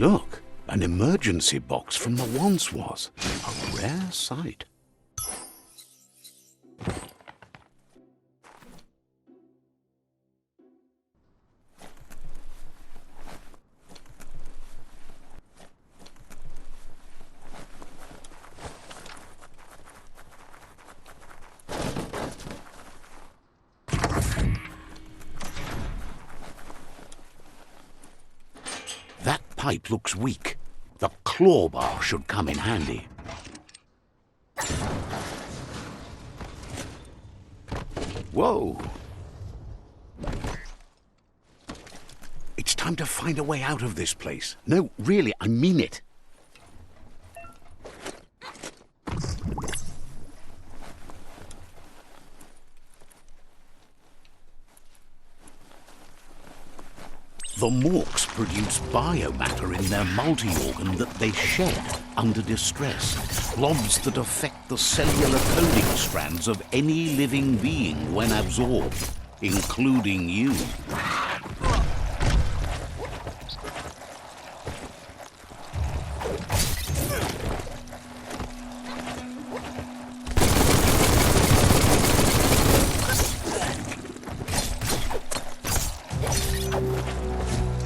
Look, an emergency box from the once was. A rare sight. That pipe looks weak. The claw bar should come in handy. Whoa! It's time to find a way out of this place. No, really, I mean it. The morks produce biomatter in their multi-organ that they shed under distress, blobs that affect the cellular coding strands of any living being when absorbed, including you.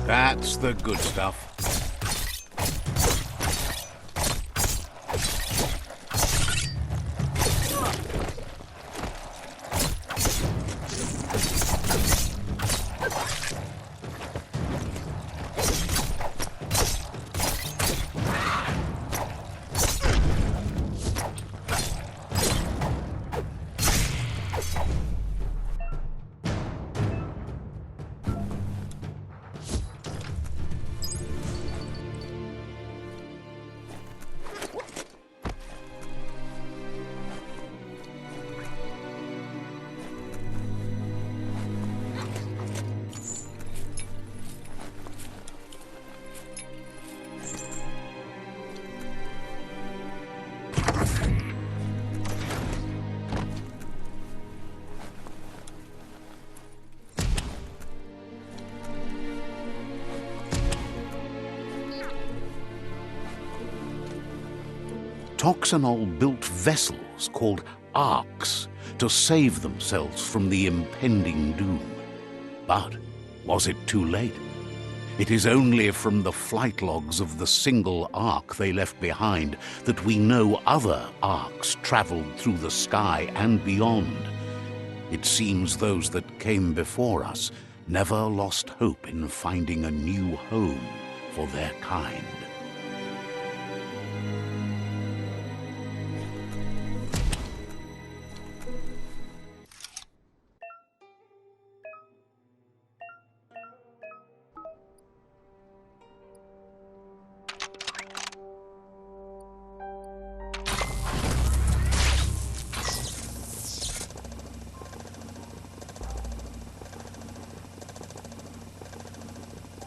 That's the good stuff. Toxanol built vessels called arks to save themselves from the impending doom. But was it too late? It is only from the flight logs of the single ark they left behind that we know other arks traveled through the sky and beyond. It seems those that came before us never lost hope in finding a new home for their kind.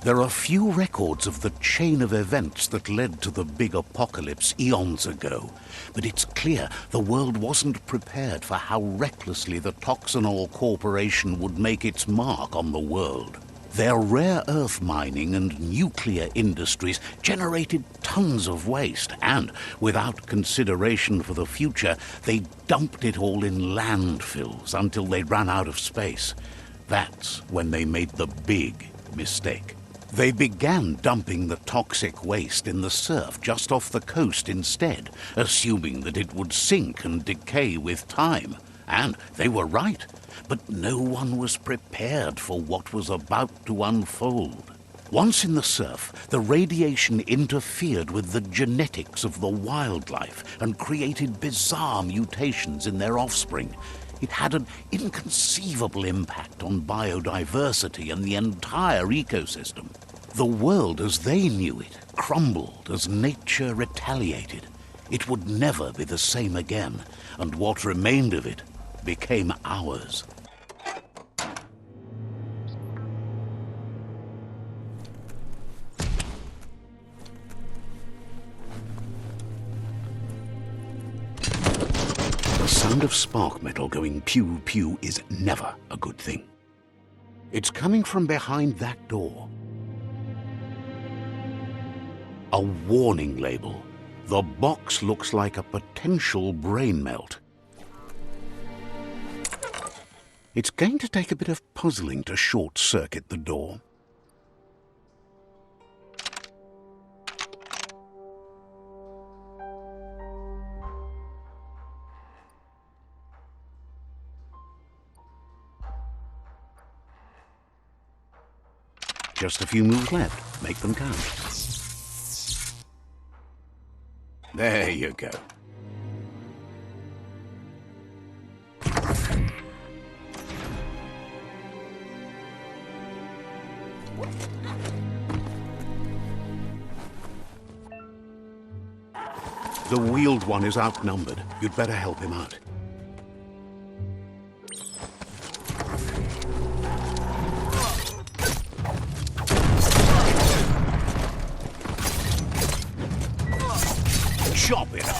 There are few records of the chain of events that led to the big apocalypse eons ago, but it's clear the world wasn't prepared for how recklessly the Toxanol Corporation would make its mark on the world. Their rare earth mining and nuclear industries generated tons of waste, and without consideration for the future, they dumped it all in landfills until they ran out of space. That's when they made the big mistake. They began dumping the toxic waste in the surf just off the coast instead, assuming that it would sink and decay with time. And they were right, but no one was prepared for what was about to unfold. Once in the surf, the radiation interfered with the genetics of the wildlife and created bizarre mutations in their offspring. It had an inconceivable impact on biodiversity and the entire ecosystem. The world as they knew it crumbled as nature retaliated. It would never be the same again, and what remained of it became ours. The sound of spark metal going pew-pew is never a good thing. It's coming from behind that door. A warning label. The box looks like a potential brain melt. It's going to take a bit of puzzling to short-circuit the door. Just a few moves left. Make them count. There you go. The wheeled one is outnumbered. You'd better help him out. Chop it up.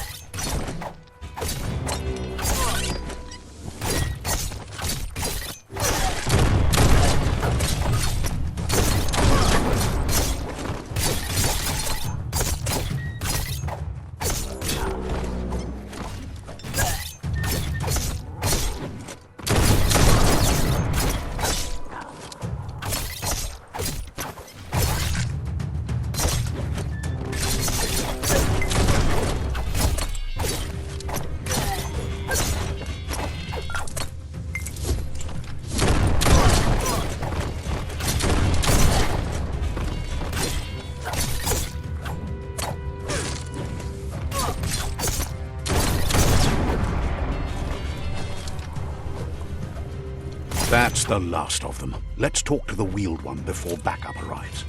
That's the last of them. Let's talk to the wheeled one before backup arrives.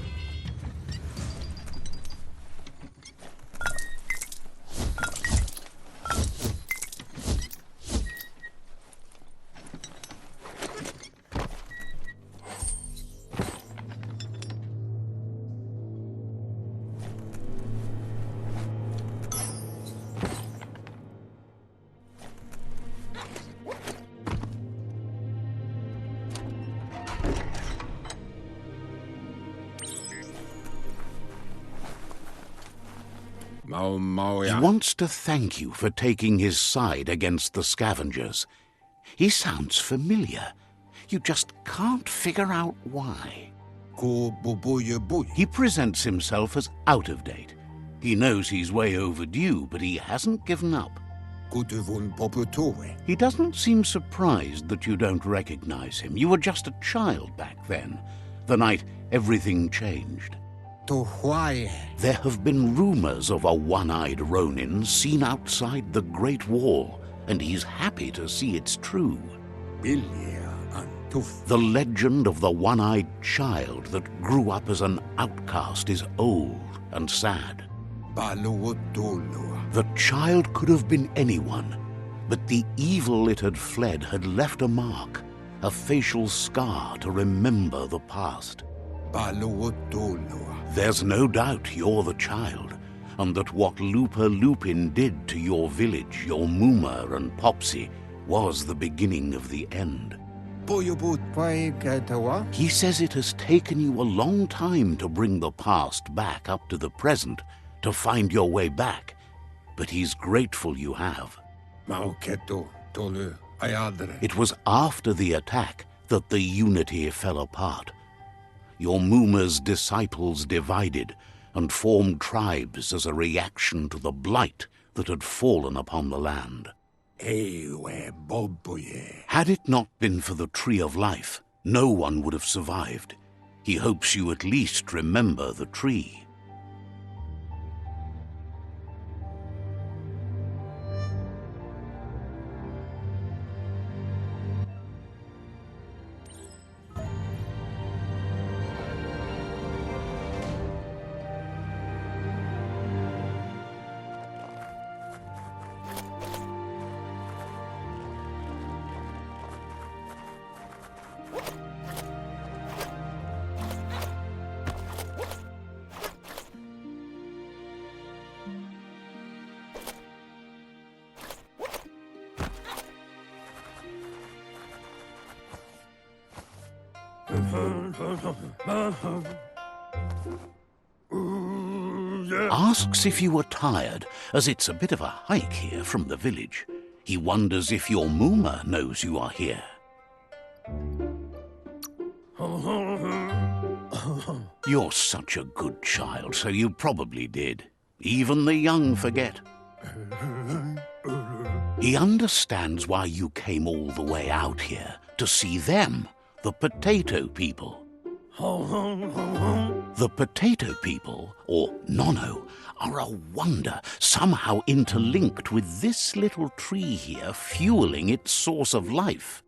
He wants to thank you for taking his side against the scavengers. He sounds familiar. You just can't figure out why. He presents himself as out of date. He knows he's way overdue, but he hasn't given up. He doesn't seem surprised that you don't recognize him. You were just a child back then, the night everything changed. There have been rumors of a one-eyed Ronin seen outside the Great Wall, and he's happy to see it's true. The legend of the one-eyed child that grew up as an outcast is old and sad. The child could have been anyone, but the evil it had fled had left a mark, a facial scar to remember the past. There's no doubt you're the child, and that what Lupa Lupin did to your village, your Muma and Popsy, was the beginning of the end. He says it has taken you a long time to bring the past back up to the present, to find your way back, but he's grateful you have. It was after the attack that the unity fell apart. Your Muma's disciples divided and formed tribes as a reaction to the blight that had fallen upon the land. Had it not been for the Tree of Life, no one would have survived. He hopes you at least remember the tree. Asks if you were tired, as it's a bit of a hike here from the village. He wonders if your Mooma knows you are here. You're such a good child, so you probably did. Even the young forget. He understands why you came all the way out here, to see them, the potato people. The potato people, or Nono, are a wonder, somehow interlinked with this little tree here fueling its source of life.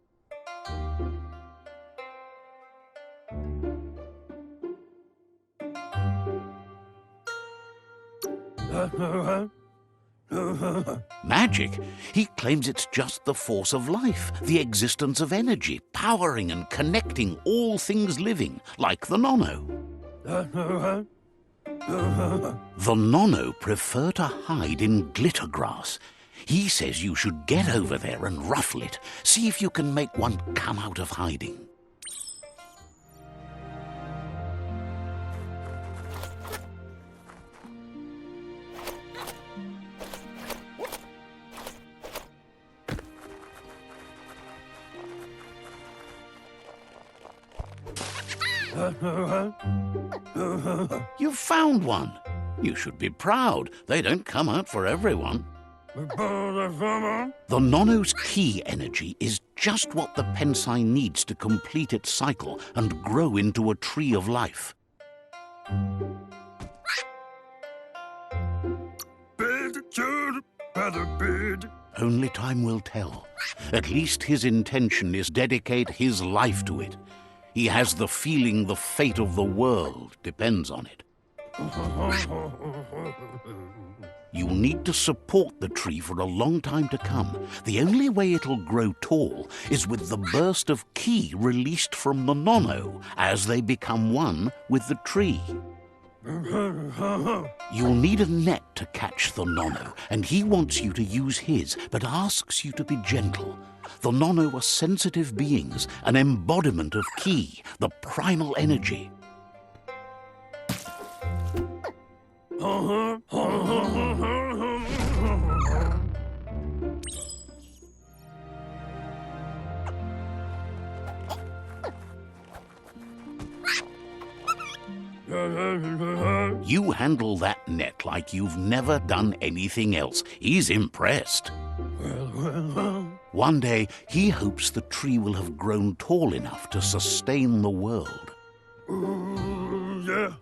Magic? He claims it's just the force of life, the existence of energy, powering and connecting all things living, like the Nono. The Nono prefer to hide in glitter grass. He says you should get over there and ruffle it. See if you can make one come out of hiding. You've found one. You should be proud. They don't come out for everyone. The Nono's key energy is just what the Pensai needs to complete its cycle and grow into a tree of life. Only time will tell. At least his intention is dedicate his life to it. He has the feeling the fate of the world depends on it. You'll need to support the tree for a long time to come. The only way it'll grow tall is with the burst of ki released from the Nono as they become one with the tree. You'll need a net to catch the Nono, and he wants you to use his, but asks you to be gentle. The Nono are sensitive beings, an embodiment of ki, the primal energy. You handle that net like you've never done anything else. He's impressed. One day, he hopes the tree will have grown tall enough to sustain the world.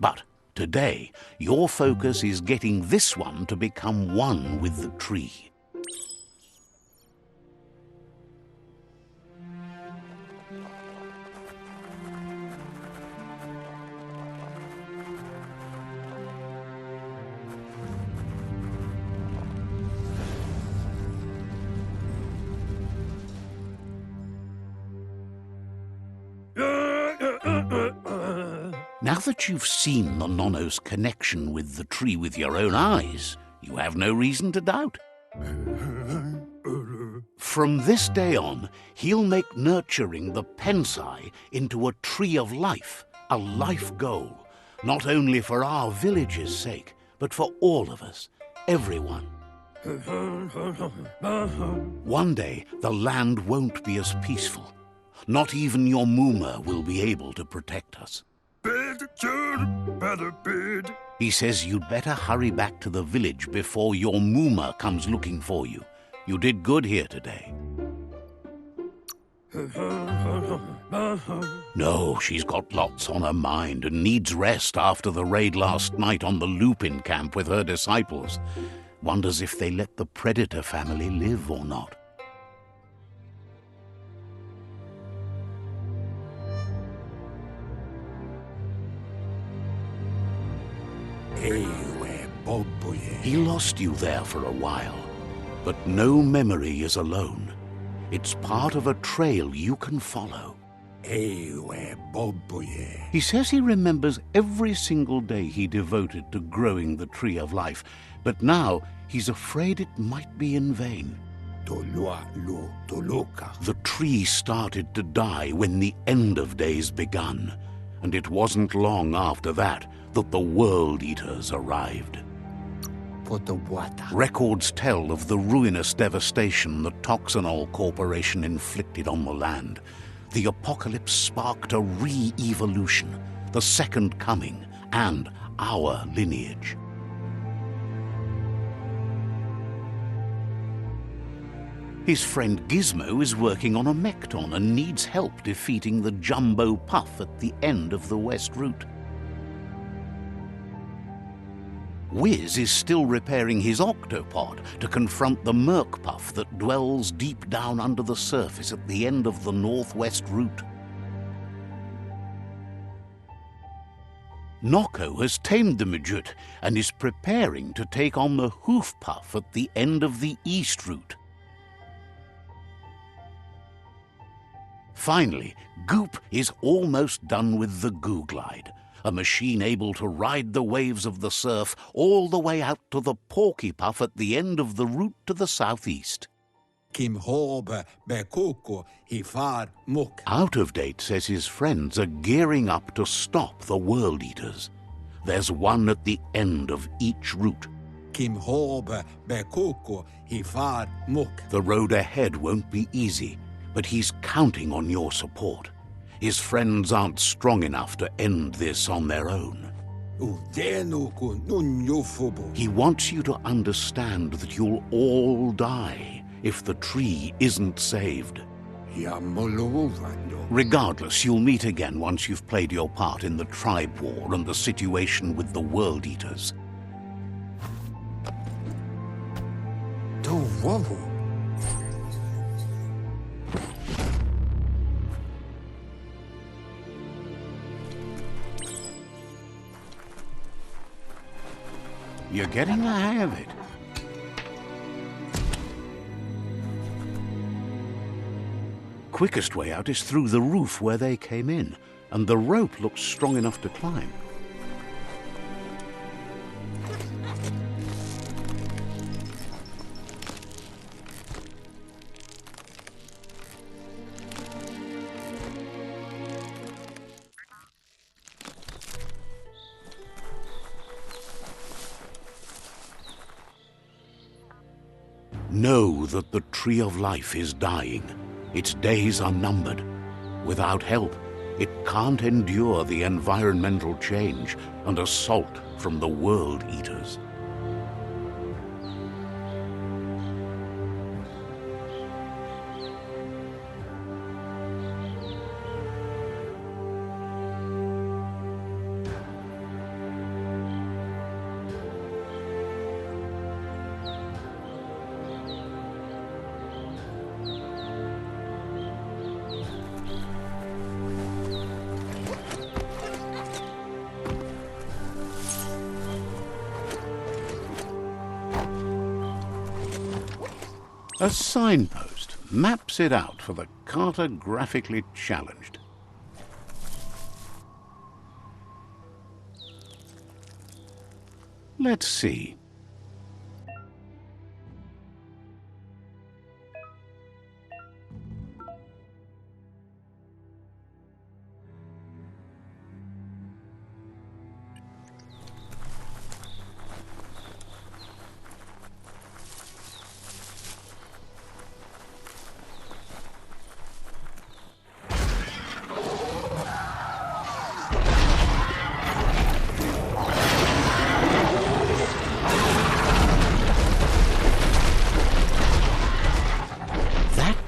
But today, your focus is getting this one to become one with the tree. Now that you've seen the Nono's connection with the tree with your own eyes, you have no reason to doubt. From this day on, he'll make nurturing the Pensai into a tree of life, a life goal, not only for our village's sake, but for all of us, everyone. One day, the land won't be as peaceful. Not even your Mooma will be able to protect us. He says you'd better hurry back to the village before your Mooma comes looking for you. You did good here today. No, she's got lots on her mind and needs rest after the raid last night on the Lupin camp with her disciples. Wonders if they let the Predator family live or not. He lost you there for a while, but no memory is alone. It's part of a trail you can follow. He says he remembers every single day he devoted to growing the tree of life, but now he's afraid it might be in vain. The tree started to die when the end of days begun, and it wasn't long after that that the World Eaters arrived. Records tell of the ruinous devastation the Toxanol Corporation inflicted on the land. The apocalypse sparked a re-evolution, the second coming, and our lineage. His friend Gizmo is working on a Mekton and needs help defeating the Jumbo Puff at the end of the West Route. Wiz is still repairing his octopod to confront the Merc Puff that dwells deep down under the surface at the end of the Northwest Route. Nocco has tamed the Midget and is preparing to take on the Hoof Puff at the end of the East Route. Finally, Goop is almost done with the Goo Glide, a machine able to ride the waves of the surf all the way out to the Porky Puff at the end of the route to the southeast. Out of Date says his friends are gearing up to stop the World Eaters. There's one at the end of each route. The road ahead won't be easy, but he's counting on your support. His friends aren't strong enough to end this on their own. He wants you to understand that you'll all die if the tree isn't saved. Regardless, you'll meet again once you've played your part in the tribe war and the situation with the World Eaters. You're getting the hang of it. Quickest way out is through the roof where they came in, and the rope looks strong enough to climb. Know that the Tree of Life is dying. Its days are numbered. Without help, it can't endure the environmental change and assault from the World Eaters. A signpost maps it out for the cartographically challenged. Let's see.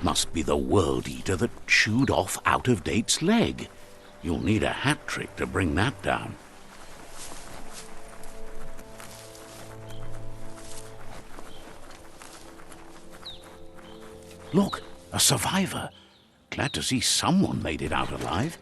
Must be the World Eater that chewed off Out of Date's leg. You'll need a hat trick to bring that down. Look, a survivor. Glad to see someone made it out alive.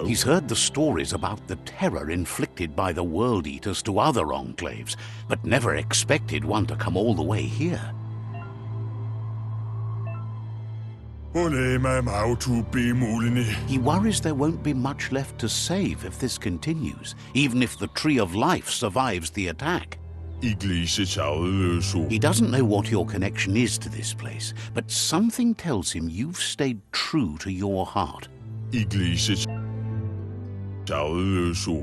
He's heard the stories about the terror inflicted by the World Eaters to other enclaves, but never expected one to come all the way here. He worries there won't be much left to save if this continues, even if the Tree of Life survives the attack. He doesn't know what your connection is to this place, but something tells him you've stayed true to your heart.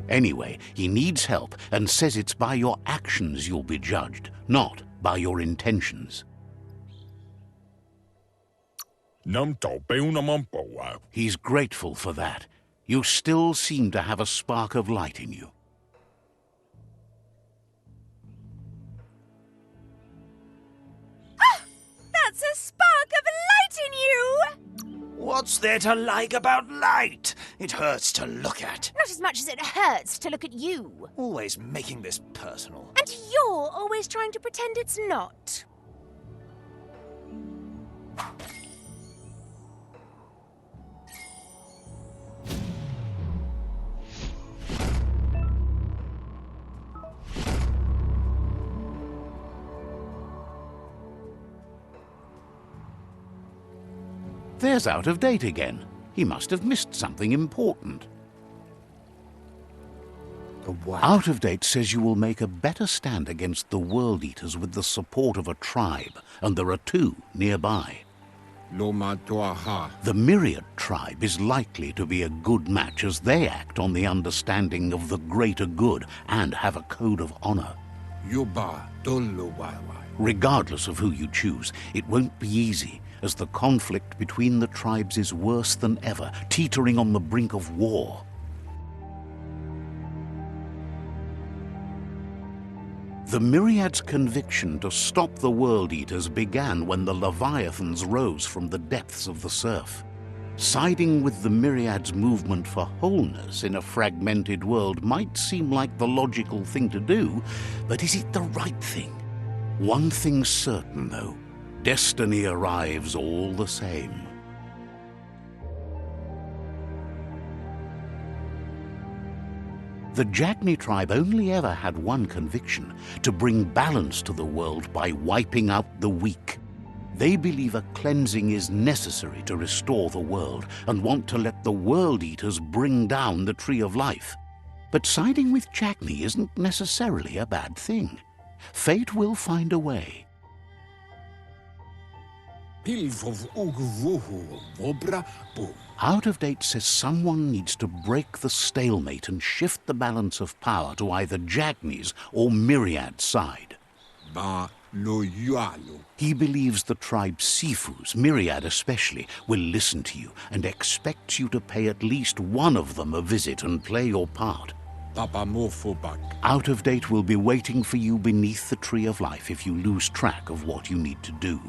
Anyway, he needs help and says it's by your actions you'll be judged, not by your intentions. He's grateful for that. You still seem to have a spark of light in you. That's a spark of light in you! What's there to like about light? It hurts to look at. Not as much as it hurts to look at you. Always making this personal. And you're always trying to pretend it's not. There's Out of Date again. He must have missed something important. What? Out of Date says you will make a better stand against the World Eaters with the support of a tribe, and there are 2 nearby. The Myriad tribe is likely to be a good match as they act on the understanding of the greater good and have a code of honor. Regardless of who you choose, it won't be easy, as the conflict between the tribes is worse than ever, teetering on the brink of war. The Myriad's conviction to stop the World Eaters began when the Leviathans rose from the depths of the surf. Siding with the Myriad's movement for wholeness in a fragmented world might seem like the logical thing to do, but is it the right thing? One thing's certain, though. Destiny arrives all the same. The Jagni tribe only ever had one conviction: to bring balance to the world by wiping out the weak. They believe a cleansing is necessary to restore the world and want to let the World Eaters bring down the Tree of Life. But siding with Jagni isn't necessarily a bad thing. Fate will find a way. Out of Date says someone needs to break the stalemate and shift the balance of power to either Jagni's or Myriad's side. He believes the tribe Sifus, Myriad especially, will listen to you and expects you to pay at least one of them a visit and play your part. Out of Date will be waiting for you beneath the Tree of Life if you lose track of what you need to do.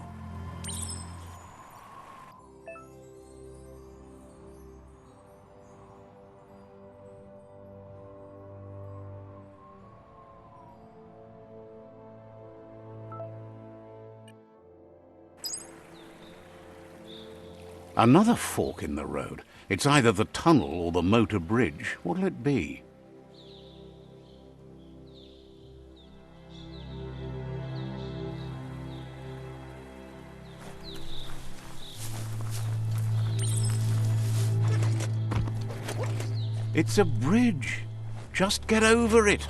Another fork in the road. It's either the tunnel or the motor bridge. What'll it be? It's a bridge. Just get over it.